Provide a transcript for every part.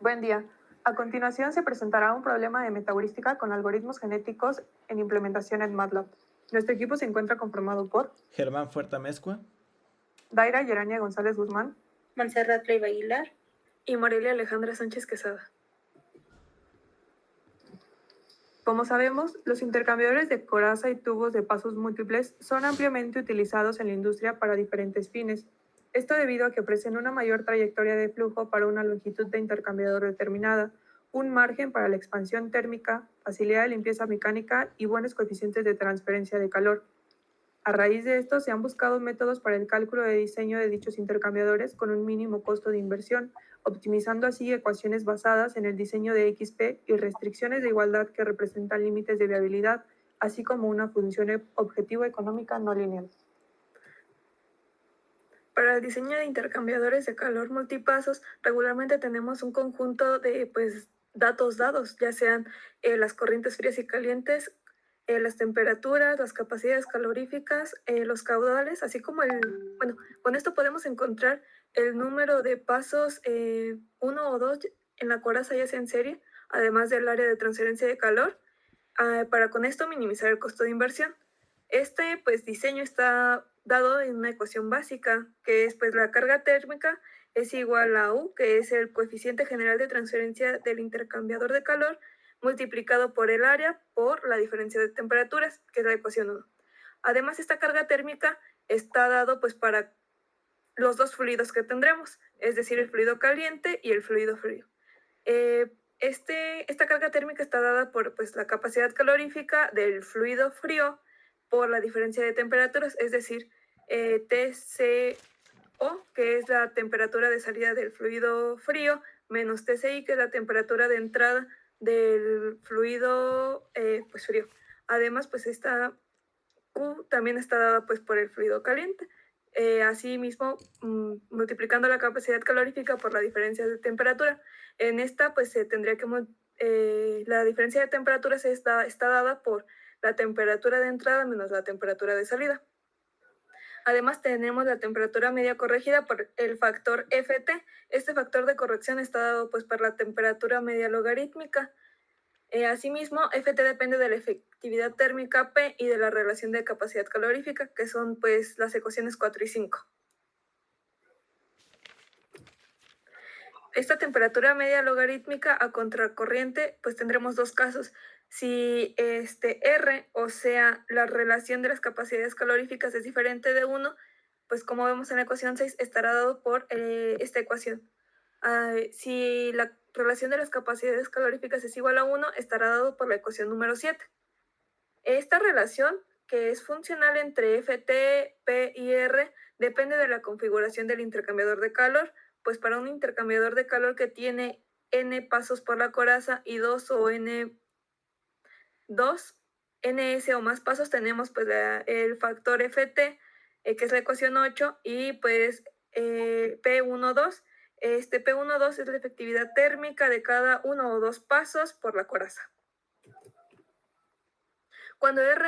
Buen día. A continuación se presentará un problema de metaheurística con algoritmos genéticos en implementación en MATLAB. Nuestro equipo se encuentra conformado por Germán Fuertamezcua, Daira Yerania González Guzmán, Montserrat Leiva Aguilar y Morelia Alejandra Sánchez Quesada. Como sabemos, los intercambiadores de coraza y tubos de pasos múltiples son ampliamente utilizados en la industria para diferentes fines. Esto debido a que ofrecen una mayor trayectoria de flujo para una longitud de intercambiador determinada, un margen para la expansión térmica, facilidad de limpieza mecánica y buenos coeficientes de transferencia de calor. A raíz de esto, se han buscado métodos para el cálculo de diseño de dichos intercambiadores con un mínimo costo de inversión, optimizando así ecuaciones basadas en el diseño de XP y restricciones de igualdad que representan límites de viabilidad, así como una función objetivo económica no lineal. Para el diseño de intercambiadores de calor multipasos, regularmente tenemos un conjunto de datos dados, ya sean las corrientes frías y calientes, las temperaturas, las capacidades caloríficas, los caudales, así como con esto podemos encontrar el número de pasos 1 o 2 en la coraza, ya sea en serie, además del área de transferencia de calor, para con esto minimizar el costo de inversión. Este diseño está dado en una ecuación básica, que es la carga térmica es igual a U, que es el coeficiente general de transferencia del intercambiador de calor, multiplicado por el área por la diferencia de temperaturas, que es la ecuación 1. Además, esta carga térmica está dado para los dos fluidos que tendremos, es decir, el fluido caliente y el fluido frío. Esta carga térmica está dada por la capacidad calorífica del fluido frío por la diferencia de temperaturas, es decir, TCO, que es la temperatura de salida del fluido frío, menos TCI, que es la temperatura de entrada del fluido frío. Además, esta Q también está dada por el fluido caliente. Asimismo, multiplicando la capacidad calorífica por la diferencia de temperatura. En esta, se tendría que la diferencia de temperaturas está dada por la temperatura de entrada menos la temperatura de salida. Además, tenemos la temperatura media corregida por el factor Ft. Este factor de corrección está dado por la temperatura media logarítmica. Asimismo, Ft depende de la efectividad térmica P y de la relación de capacidad calorífica, que son las ecuaciones 4 y 5. Esta temperatura media logarítmica a contracorriente, tendremos dos casos. Si R, o sea, la relación de las capacidades caloríficas es diferente de 1, como vemos en la ecuación 6, estará dado por esta ecuación. Si la relación de las capacidades caloríficas es igual a 1, estará dado por la ecuación número 7. Esta relación, que es funcional entre Ft, P y R, depende de la configuración del intercambiador de calor, para un intercambiador de calor que tiene n pasos por la coraza y 2 o ns o más pasos, tenemos el factor Ft, que es la ecuación 8, y P12. P12 es la efectividad térmica de cada uno o dos pasos por la coraza. Cuando R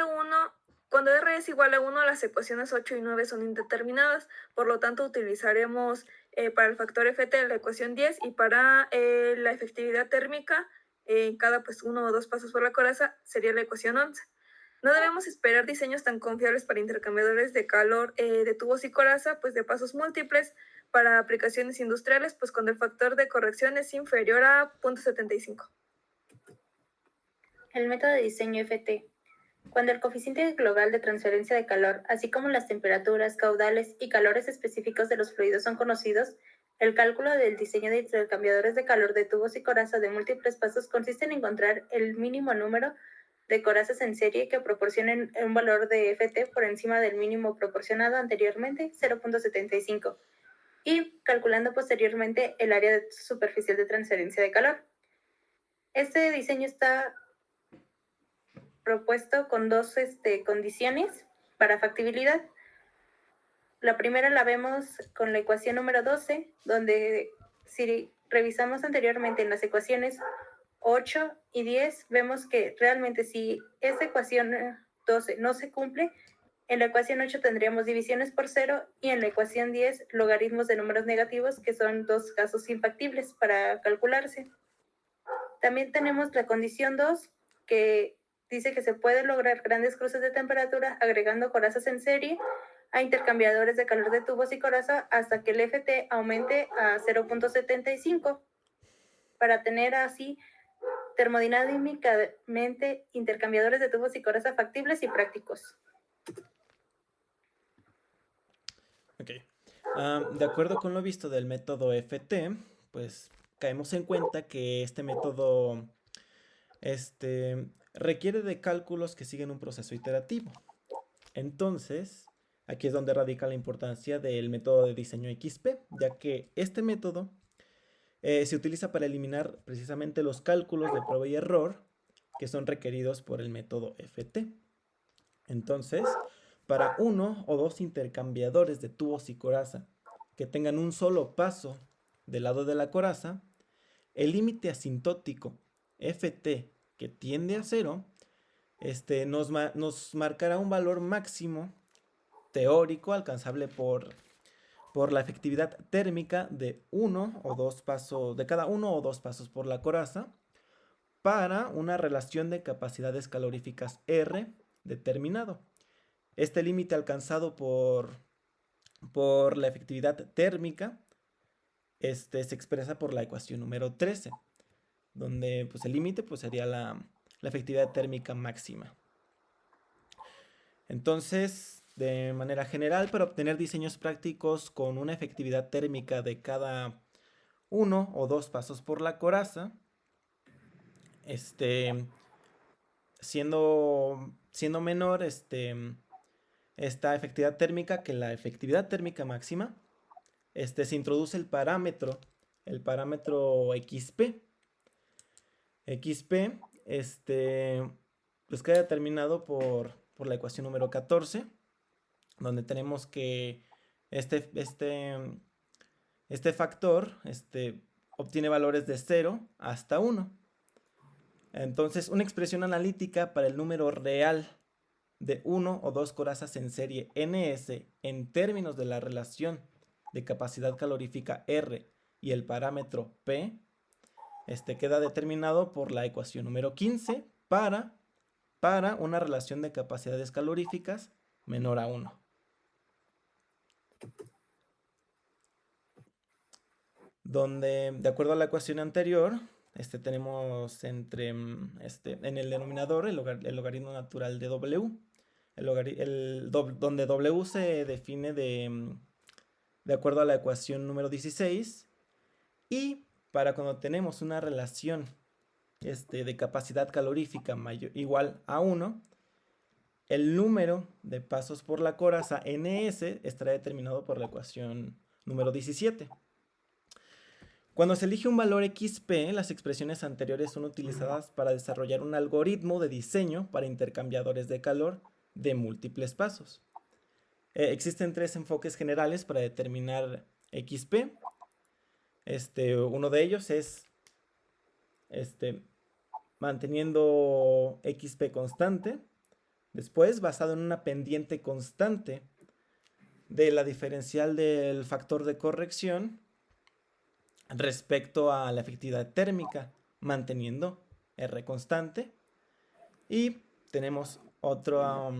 es igual a 1, las ecuaciones 8 y 9 son indeterminadas, por lo tanto utilizaremos para el factor Ft la ecuación 10 y para la efectividad térmica en cada uno o dos pasos por la coraza sería la ecuación 11. No debemos esperar diseños tan confiables para intercambiadores de calor de tubos y coraza, de pasos múltiples para aplicaciones industriales, cuando el factor de corrección es inferior a 0.75. El método de diseño FT. Cuando el coeficiente global de transferencia de calor, así como las temperaturas, caudales y calores específicos de los fluidos son conocidos, el cálculo del diseño de intercambiadores de calor de tubos y coraza de múltiples pasos consiste en encontrar el mínimo número de corazas en serie que proporcionen un valor de Ft por encima del mínimo proporcionado anteriormente, 0.75, y calculando posteriormente el área superficial de transferencia de calor. Este diseño está propuesto con dos condiciones para factibilidad. La primera la vemos con la ecuación número 12, donde si revisamos anteriormente en las ecuaciones 8 y 10, vemos que realmente si esta ecuación 12 no se cumple, En la ecuación 8 tendríamos divisiones por 0 y en la ecuación 10 logaritmos de números negativos, que son dos casos infactibles para calcularse. También tenemos la condición 2, que dice que se pueden lograr grandes cruces de temperatura agregando corazas en serie a intercambiadores de calor de tubos y coraza hasta que el FT aumente a 0.75 para tener así termodinámicamente intercambiadores de tubos y coraza factibles y prácticos. Ok. De acuerdo con lo visto del método FT, pues caemos en cuenta que este método requiere de cálculos que siguen un proceso iterativo. Entonces, aquí es donde radica la importancia del método de diseño XP, ya que este método se utiliza para eliminar precisamente los cálculos de prueba y error que son requeridos por el método FT. Entonces, para uno o dos intercambiadores de tubos y coraza que tengan un solo paso del lado de la coraza, el límite asintótico FT que tiende a 0 nos marcará un valor máximo teórico alcanzable por la efectividad térmica de cada uno o dos pasos por la coraza para una relación de capacidades caloríficas R determinado. Este límite alcanzado por la efectividad térmica se expresa por la ecuación número 13, donde pues, el límite pues, sería la efectividad térmica máxima. Entonces, de manera general, para obtener diseños prácticos con una efectividad térmica de cada uno o dos pasos por la coraza, siendo menor esta efectividad térmica que la efectividad térmica máxima, se introduce el parámetro XP. XP, pues queda determinado por la ecuación número 14, donde tenemos que este factor obtiene valores de 0 hasta 1. Entonces, una expresión analítica para el número real de 1 o 2 corazas en serie NS en términos de la relación de capacidad calorífica R y el parámetro P, queda determinado por la ecuación número 15 para una relación de capacidades caloríficas menor a 1. Donde, de acuerdo a la ecuación anterior, tenemos en el denominador el logaritmo natural de W, donde W se define de acuerdo a la ecuación número 16, y para cuando tenemos una relación de capacidad calorífica igual a 1, el número de pasos por la coraza NS estará determinado por la ecuación número 17. Cuando se elige un valor XP, las expresiones anteriores son utilizadas para desarrollar un algoritmo de diseño para intercambiadores de calor de múltiples pasos. Existen 3 enfoques generales para determinar XP. Uno de ellos es manteniendo XP constante. Después, basado en una pendiente constante de la diferencial del factor de corrección respecto a la efectividad térmica, manteniendo R constante. Y tenemos otro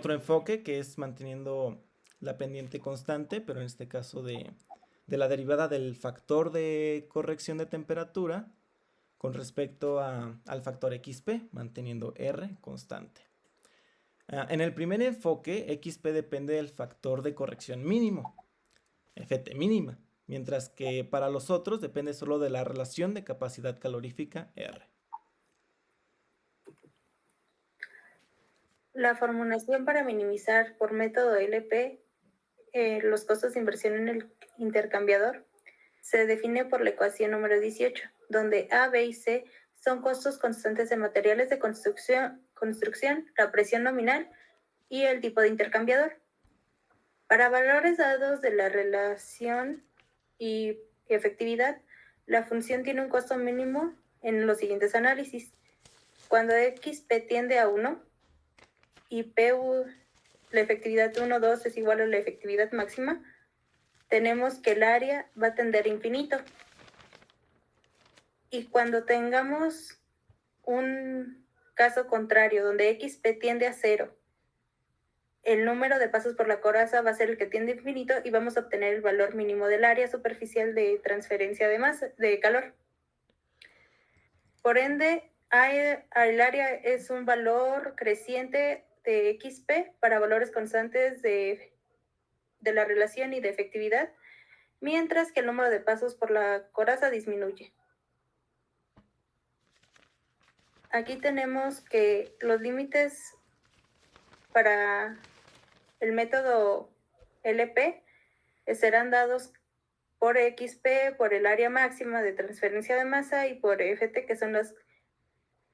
enfoque que es manteniendo la pendiente constante, pero en este caso de la derivada del factor de corrección de temperatura con respecto al factor XP, manteniendo R constante. En el primer enfoque, XP depende del factor de corrección mínimo, FT mínima, mientras que para los otros depende solo de la relación de capacidad calorífica R. La formulación para minimizar por método LP los costos de inversión en el intercambiador se define por la ecuación número 18, donde A, B y C son costos constantes de materiales de construcción, la presión nominal y el tipo de intercambiador. Para valores dados de la relación y efectividad, la función tiene un costo mínimo en los siguientes análisis. Cuando XP tiende a 1 y PU la efectividad 1, 2 es igual a la efectividad máxima, tenemos que el área va a tender a infinito. Y cuando tengamos un caso contrario, donde XP tiende a 0, el número de pasos por la coraza va a ser el que tiende a infinito y vamos a obtener el valor mínimo del área superficial de transferencia de masa, de calor. Por ende, el área es un valor creciente de XP para valores constantes de la relación y de efectividad, mientras que el número de pasos por la coraza disminuye. Aquí tenemos que los límites para el método LP serán dados por XP, por el área máxima de transferencia de masa y por FT, que son las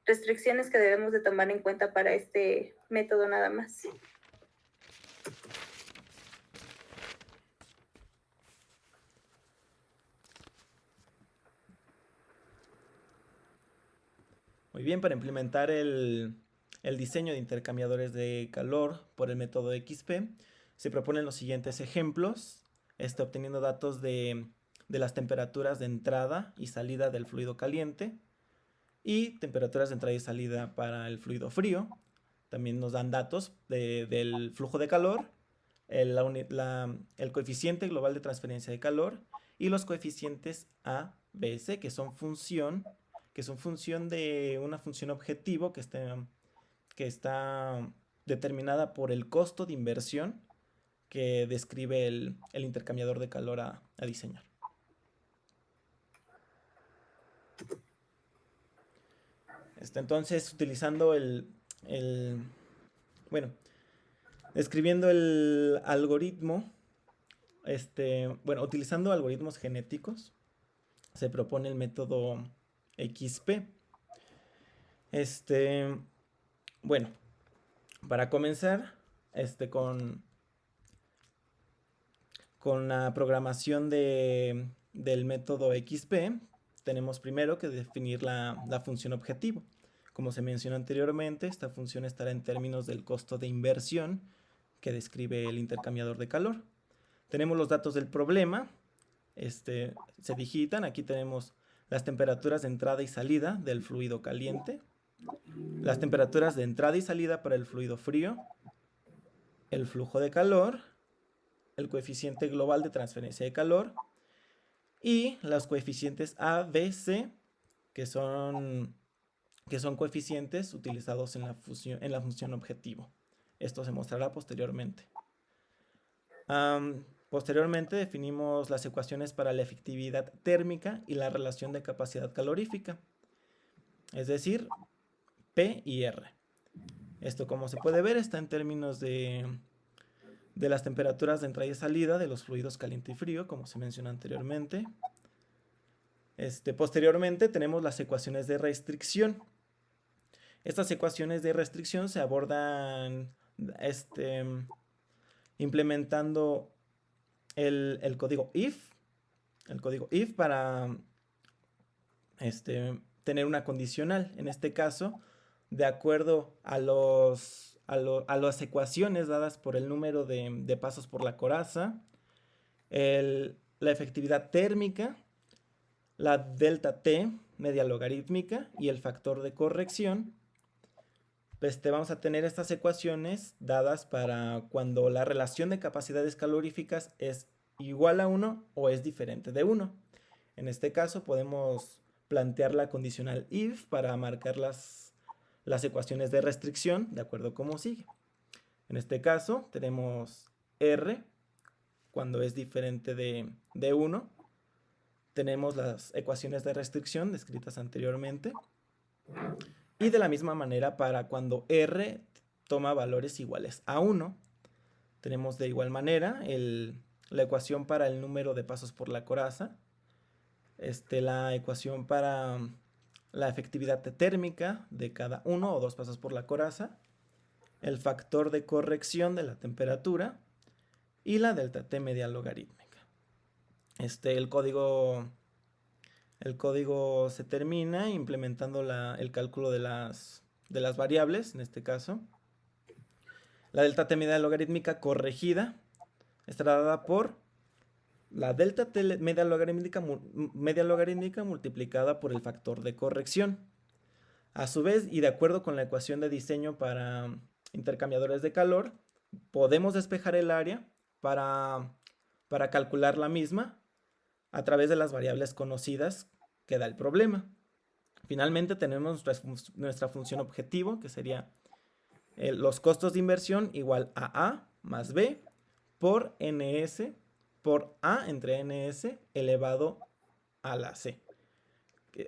restricciones que debemos de tomar en cuenta para este método nada más. Muy bien, para implementar el diseño de intercambiadores de calor por el método XP, se proponen los siguientes ejemplos, obteniendo datos de las temperaturas de entrada y salida del fluido caliente y temperaturas de entrada y salida para el fluido frío. También nos dan datos del flujo de calor, el coeficiente global de transferencia de calor y los coeficientes A, B, C, que son función de una función objetivo que está determinada por el costo de inversión que describe el intercambiador de calor a diseñar. Entonces, utilizando describiendo el algoritmo, utilizando algoritmos genéticos, se propone el método XP. Para comenzar, con la programación del método XP, tenemos primero que definir la función objetivo. Como se mencionó anteriormente, esta función estará en términos del costo de inversión que describe el intercambiador de calor. Tenemos los datos del problema, se digitan. Aquí tenemos las temperaturas de entrada y salida del fluido caliente, las temperaturas de entrada y salida para el fluido frío, el flujo de calor, el coeficiente global de transferencia de calor y los coeficientes A, B, C, que son coeficientes utilizados en la función objetivo. Esto se mostrará posteriormente. Posteriormente definimos las ecuaciones para la efectividad térmica y la relación de capacidad calorífica, es decir, P y R. Esto, como se puede ver, está en términos de las temperaturas de entrada y salida de los fluidos caliente y frío, como se mencionó anteriormente. Posteriormente tenemos las ecuaciones de restricción. Estas ecuaciones de restricción se abordan implementando el código if. El código if para tener una condicional. En este caso, de acuerdo a las ecuaciones dadas por el número de pasos por la coraza, la efectividad térmica, la delta T media logarítmica y el factor de corrección, vamos a tener estas ecuaciones dadas para cuando la relación de capacidades caloríficas es igual a 1 o es diferente de 1. En este caso podemos plantear la condicional if para marcar las ecuaciones de restricción de acuerdo como sigue. En este caso tenemos R cuando es diferente de 1. Tenemos las ecuaciones de restricción descritas anteriormente. Y de la misma manera para cuando R toma valores iguales a 1. Tenemos de igual manera la ecuación para el número de pasos por la coraza. La ecuación para la efectividad térmica de cada 1 o 2 pasos por la coraza. El factor de corrección de la temperatura. Y la delta T media logarítmica. El código se termina implementando el cálculo de las variables, en este caso. La delta t media logarítmica corregida estará dada por la delta t media logarítmica multiplicada por el factor de corrección. A su vez, y de acuerdo con la ecuación de diseño para intercambiadores de calor, podemos despejar el área para calcular la misma a través de las variables conocidas que da el problema. Finalmente tenemos nuestra función objetivo, que sería los costos de inversión igual a A más B por NS por A entre NS elevado a la C,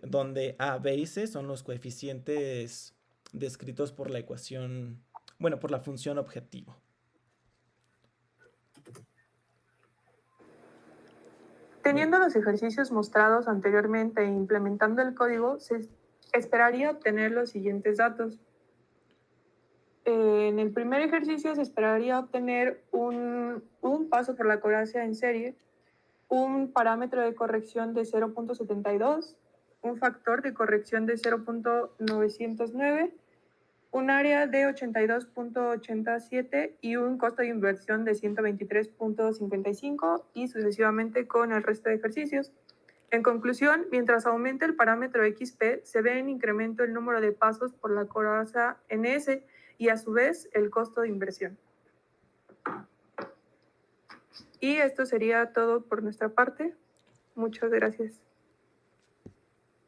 donde A, B y C son los coeficientes descritos por la ecuación, bueno, por la función objetivo. Teniendo los ejercicios mostrados anteriormente e implementando el código, se esperaría obtener los siguientes datos. En el primer ejercicio se esperaría obtener un paso por la coraza en serie, un parámetro de corrección de 0.72, un factor de corrección de 0.909, un área de 82.87 y un costo de inversión de 123.55 y sucesivamente con el resto de ejercicios. En conclusión, mientras aumente el parámetro XP, se ve en incremento el número de pasos por la coraza NS y a su vez el costo de inversión. Y esto sería todo por nuestra parte. Muchas gracias.